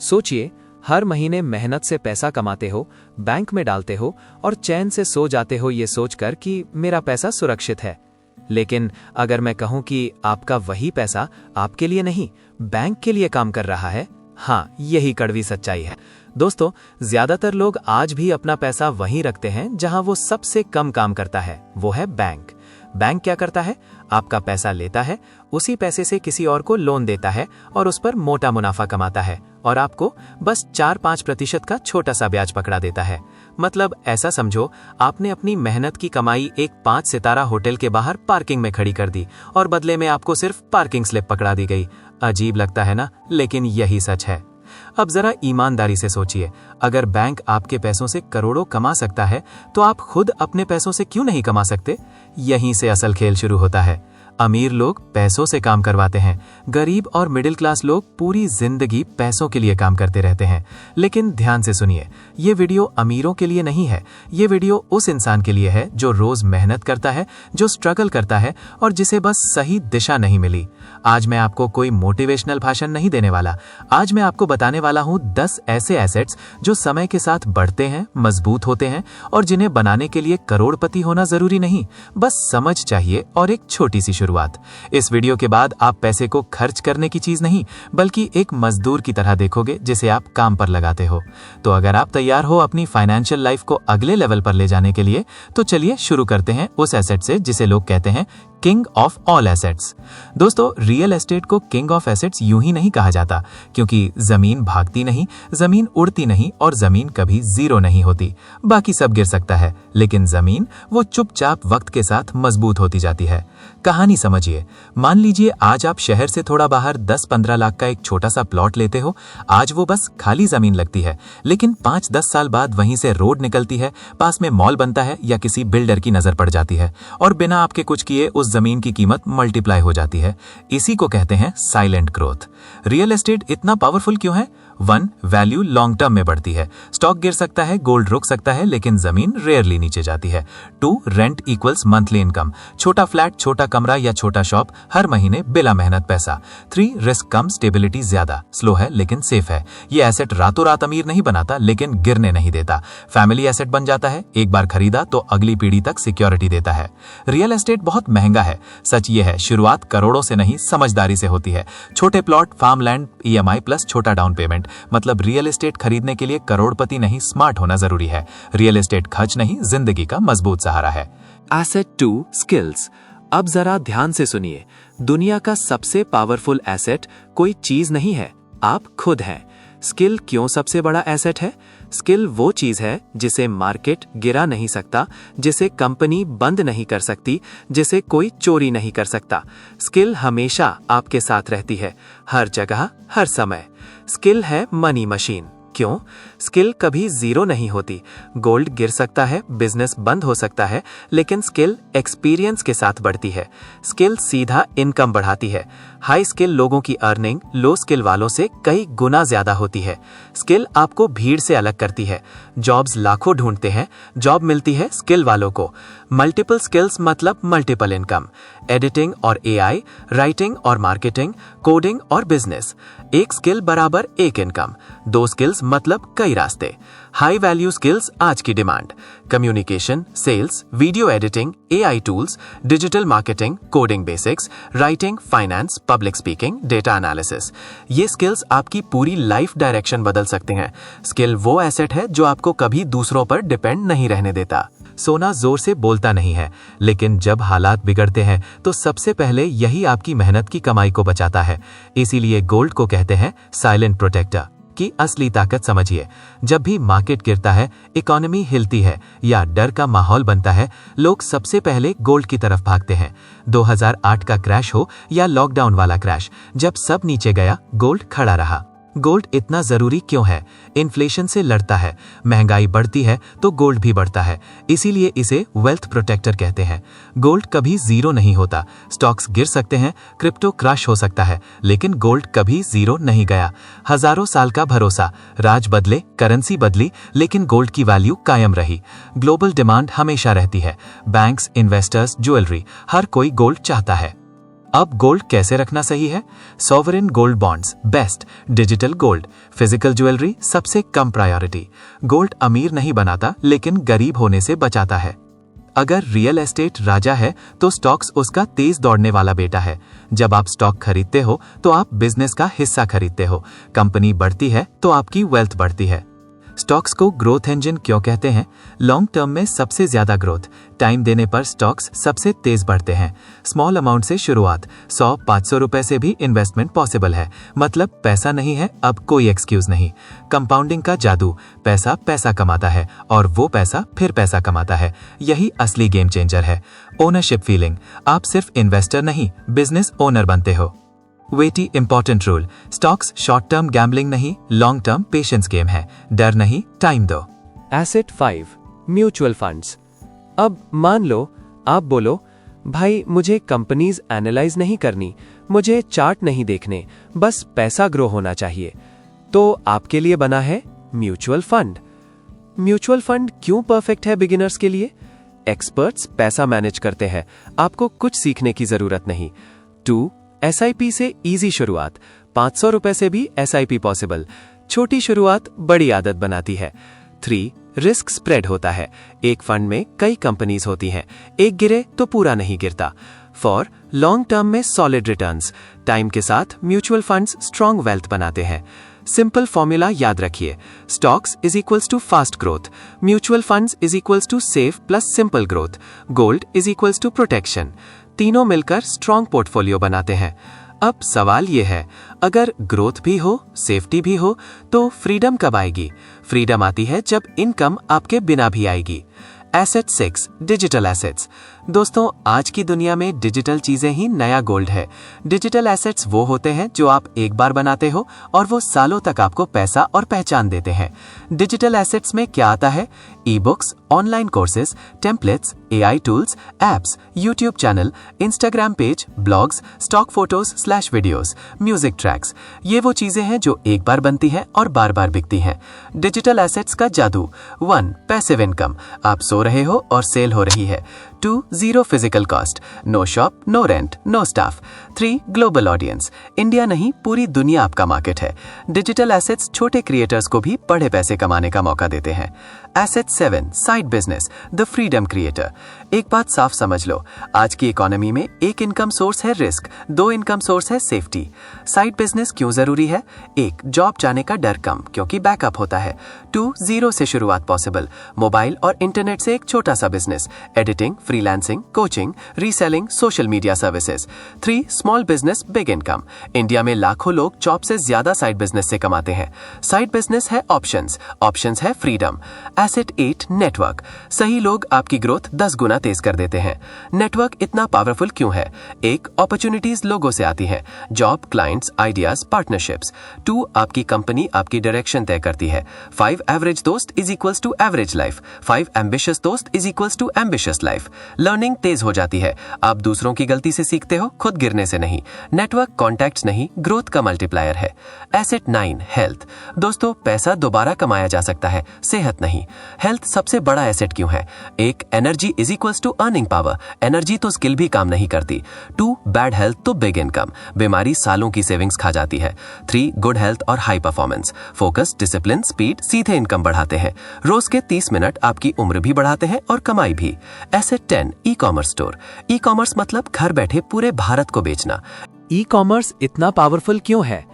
सोचिए, हर महीने मेहनत से पैसा कमाते हो, बैंक में डालते हो और चैन से सो जाते हो ये सोचकर कि मेरा पैसा सुरक्षित है। लेकिन अगर मैं कहूं कि आपका वही पैसा आपके लिए नहीं, बैंक के लिए काम कर रहा है, हाँ, यही कड़वी सच्चाई है। दोस्तों, ज्यादातर लोग आज भी अपना पैसा वहीं रखते हैं जहां वो सबसे कम काम करता है, वो है बैंक। बैंक क्या करता है? आपका पैसा लेता है, उसी पैसे से किसी और को लोन देता है और उस पर मोटा मुनाफा कमाता है और आपको बस 4-5% का छोटा सा ब्याज पकड़ा देता है। मतलब ऐसा समझो, आपने अपनी मेहनत की कमाई एक 5 सितारा होटल के बाहर पार्किंग में खड़ी कर दी और बदले में आपको सिर्फ पार्किंग स्लिप पकड़ा दी गई। अजीब लगता है ना, लेकिन यही सच है। अब जरा ईमानदारी से सोचिए, अगर बैंक आपके पैसों से करोड़ों कमा सकता है तो आप खुद अपने पैसों से क्यों नहीं कमा सकते? यहीं से असल खेल शुरू होता है। अमीर लोग पैसों से काम करवाते हैं, गरीब और मिडिल क्लास लोग पूरी जिंदगी पैसों के लिए काम करते रहते हैं। लेकिन ध्यान से सुनिए, ये वीडियो अमीरों के लिए नहीं है, ये वीडियो उस इंसान के लिए है जो रोज मेहनत करता है, जो स्ट्रगल करता है और जिसे बस सही दिशा नहीं मिली। आज मैं आपको कोई मोटिवेशनल भाषण नहीं देने वाला। आज मैं आपको बताने वाला हूँ 10 ऐसे एसेट्स जो समय के साथ बढ़ते हैं, मजबूत होते हैं और जिन्हें बनाने के लिए करोड़पति होना जरूरी नहीं, बस समझ चाहिए और एक छोटी सी शुरुआत। इस वीडियो के बाद आप पैसे को खर्च करने की चीज नहीं, बल्कि एक मजदूर की तरह देखोगे जिसे आप काम पर लगाते हो। तो अगर आप तैयार हो अपनी फाइनेंशियल लाइफ को अगले लेवल पर ले जाने के लिए, तो चलिए शुरू करते हैं उस एसेट से जिसे लोग कहते हैं किंग ऑफ ऑल एसेट्स। दोस्तों, रियल एस्टेट को किंग ऑफ एसेट्स यूं ही नहीं कहा जाता, क्योंकि जमीन भागती नहीं, जमीन उड़ती नहीं और जमीन कभी जीरो नहीं होती। बाकी सब गिर सकता है, लेकिन जमीन वो चुपचाप वक्त के साथ मजबूत होती जाती है। कहानी समझिए, मान लीजिए आज आप शहर से थोड़ा बाहर 10-15 लाख का एक छोटा सा प्लॉट लेते हो। आज वो बस खाली जमीन लगती है, लेकिन 5-10 साल बाद वहीं से रोड निकलती है, पास में मॉल बनता है या किसी बिल्डर की नजर पड़ जाती है और बिना आपके कुछ किए उस जमीन की कीमत मल्टीप्लाई हो जाती है। इसी को कहते हैं साइलेंट ग्रोथ। रियल एस्टेट इतना पावरफुल क्यों है? 1, वैल्यू लॉन्ग टर्म में बढ़ती है। स्टॉक गिर सकता है, गोल्ड रुक सकता है, लेकिन जमीन रेयरली नीचे जाती है। 2, रेंट इक्वल्स मंथली इनकम। छोटा फ्लैट, छोटा कमरा या छोटा शॉप, हर महीने बिना मेहनत पैसा। 3, रिस्क कम, स्टेबिलिटी ज्यादा। स्लो है लेकिन सेफ है। ये एसेट रातों रात अमीर नहीं बनाता, लेकिन गिरने नहीं देता। फैमिली एसेट बन जाता है, एक बार खरीदा तो अगली पीढ़ी तक सिक्योरिटी देता है। रियल एस्टेट बहुत महंगा है, सच ये है, शुरुआत करोड़ों से नहीं, समझदारी से होती है। छोटे plot, farm land, EMI plus छोटा डाउन पेमेंट। मतलब रियल एस्टेट खरीदने के लिए करोड़पति नहीं, स्मार्ट होना जरूरी है। रियल एस्टेट खर्च नहीं, जिंदगी का मजबूत सहारा है। Asset 2, skills. अब जरा ध्यान से सुनिए, दुनिया का सबसे पावरफुल एसेट कोई चीज नहीं है, आप खुद हैं। स्किल क्यों सबसे बड़ा एसेट है? स्किल वो चीज है जिसे मार्केट गिरा नहीं सकता, जिसे कंपनी बंद नहीं कर सकती, जिसे कोई चोरी नहीं कर सकता। स्किल हमेशा आपके साथ रहती है, हर जगह, हर समय। स्किल है मनी मशीन। क्यों? स्किल कभी जीरो नहीं होती। गोल्ड गिर सकता है, बिजनेस बंद हो सकता है, लेकिन स्किल एक्सपीरियंस के साथ बढ़ती है। स्किल सीधा इनकम बढ़ाती है। हाई स्किल लोगों की अर्निंग लो स्किल वालों से कई गुना ज्यादा होती है। स्किल आपको भीड़ से अलग करती है। जॉब्स लाखों ढूंढते हैं, जॉब मिलती है स्किल वालों को। मल्टीपल स्किल्स मतलब मल्टीपल इनकम। एडिटिंग और AI, राइटिंग और मार्केटिंग, कोडिंग और बिजनेस। एक स्किल बराबर एक इनकम। 2 स्किल्स मतलब कई रास्ते। हाई वैल्यू स्किल्स आज की demand. Communication, sales, video editing, AI tools, digital marketing, coding basics, writing, finance, public speaking, data analysis. ये स्किल्स आपकी पूरी लाइफ डायरेक्शन बदल सकते हैं। स्किल वो एसेट है जो आपको कभी दूसरों पर डिपेंड नहीं रहने देता। सोना जोर से बोलता नहीं है, लेकिन जब हालात बिगड़ते हैं तो सबसे पहले यही आपकी मेहनत की कमाई को बचाता है। इसीलिए गोल्ड को कहते हैं साइलेंट प्रोटेक्टर की असली ताकत समझिए। जब भी मार्केट गिरता है, इकोनॉमी हिलती है या डर का माहौल बनता है, लोग सबसे पहले गोल्ड की तरफ भागते हैं। 2008 का क्रैश हो या लॉकडाउन वाला क्रैश, जब सब नीचे गया, गोल्ड खड़ा रहा। गोल्ड इतना जरूरी क्यों है? इन्फ्लेशन से लड़ता है, महंगाई बढ़ती है तो गोल्ड भी बढ़ता है, इसीलिए इसे वेल्थ प्रोटेक्टर कहते हैं। गोल्ड कभी जीरो नहीं होता। स्टॉक्स गिर सकते हैं, क्रिप्टो क्रैश हो सकता है, लेकिन गोल्ड कभी जीरो नहीं गया। हजारों साल का भरोसा, राज बदले, करेंसी बदली, लेकिन गोल्ड की वैल्यू कायम रही। ग्लोबल डिमांड हमेशा रहती है। बैंक्स, इन्वेस्टर्स, ज्वेलरी, हर कोई गोल्ड चाहता है। अब गोल्ड कैसे रखना सही है? Sovereign gold bonds best, digital gold, physical jewellery सबसे कम प्रायोरिटी। गोल्ड अमीर नहीं बनाता लेकिन गरीब होने से बचाता है। अगर रियल एस्टेट राजा है तो स्टॉक्स उसका तेज दौड़ने वाला बेटा है। जब आप स्टॉक खरीदते हो तो आप बिजनेस का हिस्सा खरीदते हो। कंपनी बढ़ती है तो आपकी वेल्थ बढ़ती है। स्टॉक्स को ग्रोथ इंजन क्यों कहते हैं? लॉन्ग टर्म में सबसे ज्यादा ग्रोथ, टाइम देने पर स्टॉक्स सबसे तेज बढ़ते हैं। स्मॉल अमाउंट से शुरुआत, 100-500 रुपए से भी इन्वेस्टमेंट पॉसिबल है। मतलब पैसा नहीं है अब कोई एक्सक्यूज नहीं। कंपाउंडिंग का जादू, पैसा पैसा कमाता है और वो पैसा फिर पैसा कमाता है। यही असली गेम चेंजर है। ओनरशिप फीलिंग, आप सिर्फ इन्वेस्टर नहीं बिजनेस ओनर बनते हो। Very important rule, stocks short term gambling नहीं, लॉन्ग टर्म पेशेंस गेम है। डर नहीं, टाइम दो। Asset 5, mutual funds. अब मान लो आप बोलो, भाई मुझे कंपनीज एनालाइज नहीं करनी, मुझे चार्ट नहीं देखने, बस पैसा ग्रो होना चाहिए। तो आपके लिए बना है म्यूचुअल फंड। म्यूचुअल फंड क्यों परफेक्ट है बिगिनर्स के लिए? एक्सपर्ट्स पैसा मैनेज करते हैं, आपको कुछ सीखने की जरूरत नहीं। 2, SIP से इजी शुरुआत, 500 रुपए से भी SIP पॉसिबल। छोटी शुरुआत बड़ी आदत बनाती है। 3, रिस्क स्प्रेड होता है, एक फंड में कई कंपनीज होती हैं, एक गिरे तो पूरा नहीं गिरता। 4, लॉन्ग टर्म में सॉलिड रिटर्न्स, टाइम के साथ म्यूचुअल फंड्स स्ट्रॉन्ग वेल्थ बनाते हैं। सिंपल फॉर्मूला याद रखिए, stocks is equals to fast growth, mutual funds is equals to safe plus simple growth, gold is equals to protection. तीनों मिलकर strong portfolio बनाते हैं। अब सवाल यह है, अगर ग्रोथ भी हो सेफ्टी भी हो तो फ्रीडम कब आएगी? फ्रीडम आती है जब इनकम आपके बिना भी आएगी। Asset 6, digital assets. दोस्तों आज की दुनिया में डिजिटल चीजें ही नया गोल्ड है। डिजिटल एसेट्स वो होते हैं जो आप एक बार बनाते हो और वो सालों तक आपको पैसा और पहचान देते हैं। डिजिटल एसेट्स में क्या आता है? E books, online courses, templates, AI tools, apps, YouTube channel, Instagram page, blogs, stock photos videos, music tracks. ये वो चीजें हैं जो एक बार बनती हैं और बार बार बिकती हैं। डिजिटल एसेट्स का जादू। 1, पैसिव इनकम, आप सो रहे हो और सेल हो रही है। 2, zero physical cost, no shop, no rent, no staff. 3, global audience, India नहीं पूरी दुनिया आपका मार्केट है। डिजिटल एसेट्स छोटे क्रिएटर्स को भी बड़े पैसे कमाने का मौका देते हैं। Asset 7, side business, the freedom creator. एक बात साफ समझ लो, आज की इकोनॉमी में एक इनकम सोर्स है रिस्क, 2 इनकम सोर्स है सेफ्टी। साइड बिजनेस क्यों जरूरी है? 1, जॉब जाने का डर कम क्योंकि बैकअप होता है। 2, जीरो से शुरुआत पॉसिबल, मोबाइल और इंटरनेट से एक छोटा सा business, editing, freelancing, coaching, reselling, social media services. 3, small business big income, India में लाखों लोग जॉब से ज्यादा साइड बिजनेस से कमाते हैं। साइड बिजनेस है ऑप्शंस, ऑप्शंस है फ्रीडम। एसेट 8, नेटवर्क, सही लोग आपकी ग्रोथ 10 गुना तेज कर देते हैं। नेटवर्क इतना पावरफुल क्यों है? 1, अपॉर्चुनिटीज लोगों से आती हैं, जॉब, क्लाइंट्स, आइडियाज, पार्टनरशिप्स। 2, आपकी कंपनी आपकी डायरेक्शन तय करती है। 5, एवरेज दोस्त is equals to average life. 5, ambitious दोस्त is equals to ambitious life. Learning तेज हो जाती है, आप दूसरों की गलती से सीखते हो, खुद गिरने से नहीं। नेटवर्क कॉन्टैक्ट्स नहीं, ग्रोथ का मल्टीप्लायर है। Asset 9, health. दोस्तों पैसा दोबारा कमाया जा सकता है, सेहत नहीं। हेल्थ सबसे बड़ा एसेट क्यों है? 1, energy is equals to earning power, energy तो स्किल भी काम नहीं करती। 2, बैड हेल्थ तो बिग इनकम, बीमारी सालों की सेविंग्स खा जाती है। 3, गुड हेल्थ और high performance, focus, discipline, speed सीधे इनकम बढ़ाते हैं। रोज के 30 मिनट आपकी उम्र भी बढ़ाते हैं और कमाई भी। Asset 10, e commerce store. E commerce मतलब घर बैठे पूरे भारत को बेचना। ई कॉमर्स इतना पावरफुल क्यों है?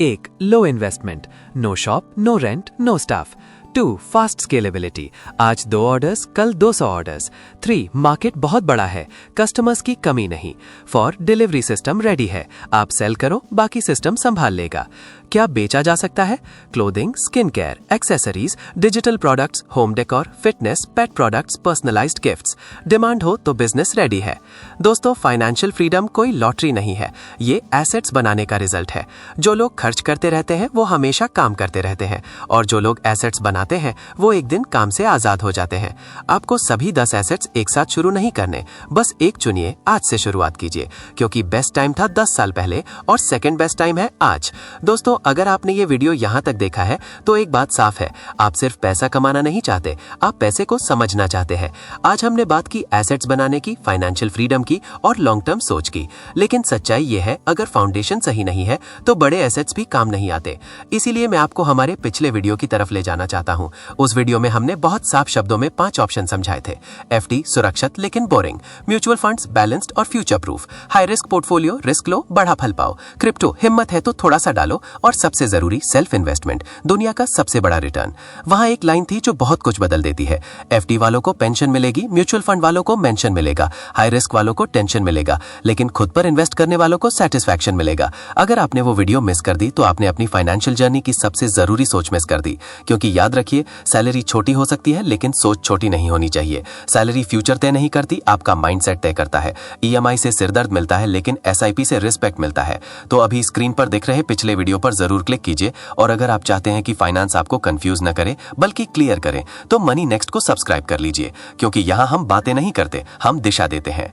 1, low investment, no shop, no rent, no staff. 2, fast scalability, आज 2 ऑर्डर्स कल 200 ऑर्डर्स। 3, मार्केट बहुत बड़ा है, कस्टमर्स की कमी नहीं। 4, डिलीवरी सिस्टम रेडी है, आप सेल करो बाकी सिस्टम संभाल लेगा। क्या बेचा जा सकता है? Clothing, skin care, accessories, digital products, home decor, fitness, pet products, personalised gifts. Demand हो तो बिजनेस रेडी है। दोस्तों फाइनेंशियल फ्रीडम कोई लॉटरी नहीं है, ये एसेट्स बनाने का रिजल्ट है। जो लोग खर्च करते रहते हैं वो हमेशा काम करते रहते हैं, और जो लोग एसेट्स बनाते हैं वो एक दिन काम से आजाद हो जाते हैं। आपको सभी 10 एसेट्स एक साथ शुरू नहीं करने, बस एक चुनिए, आज से शुरुआत कीजिए, क्योंकि बेस्ट टाइम था 10 साल पहले और सेकंड बेस्ट टाइम है आज। दोस्तों अगर आपने ये वीडियो यहाँ तक देखा है तो एक बात साफ है, आप सिर्फ पैसा कमाना नहीं चाहते, आप पैसे को समझना चाहते हैं। आज हमने बात की एसेट्स बनाने की, फाइनेंशियल फ्रीडम की और लॉन्ग टर्म सोच की। लेकिन सच्चाई ये है, अगर फाउंडेशन सही नहीं है तो बड़े एसेट्स भी काम नहीं आते। इसीलिए मैं आपको हमारे पिछले वीडियो की तरफ ले जाना चाहता हूँ। उस वीडियो में हमने बहुत साफ शब्दों में 5 ऑप्शन समझाए थे। एफडी सुरक्षित लेकिन बोरिंग, म्यूचुअल फंड्स बैलेंस्ड और future proof, high risk portfolio risk लो बड़ा फल पाओ, क्रिप्टो हिम्मत है तो थोड़ा सा डालो, और सबसे जरूरी सेल्फ इन्वेस्टमेंट, दुनिया का सबसे बड़ा रिटर्न। वहां एक लाइन थी जो बहुत कुछ बदल देती है। एफडी वालों को पेंशन मिलेगी, म्यूचुअल फंड वालों को मेंशन मिलेगा, हाई रिस्क वालों को टेंशन मिलेगा, लेकिन खुद पर इन्वेस्ट करने वालों को सेटिस्फैक्शन मिलेगा। अगर आपने वो वीडियो मिस कर दी तो आपने अपनी फाइनेंशियल जर्नी की सबसे जरूरी सोच मिस कर दी। क्योंकि याद रखिए, सैलरी छोटी हो सकती है लेकिन सोच छोटी नहीं होनी चाहिए। सैलरी फ्यूचर तय नहीं करती, आपका माइंडसेट तय करता है। ईएमआई से सिरदर्द मिलता है लेकिन एसआईपी से रिस्पेक्ट मिलता है। तो अभी स्क्रीन पर दिख रहे पिछले वीडियो पर जरूर क्लिक कीजिए, और अगर आप चाहते हैं कि फाइनेंस आपको कंफ्यूज न करे बल्कि क्लियर करें तो मनी नेक्स्ट को सब्सक्राइब कर लीजिए, क्योंकि यहाँ हम बातें नहीं करते, हम दिशा देते हैं।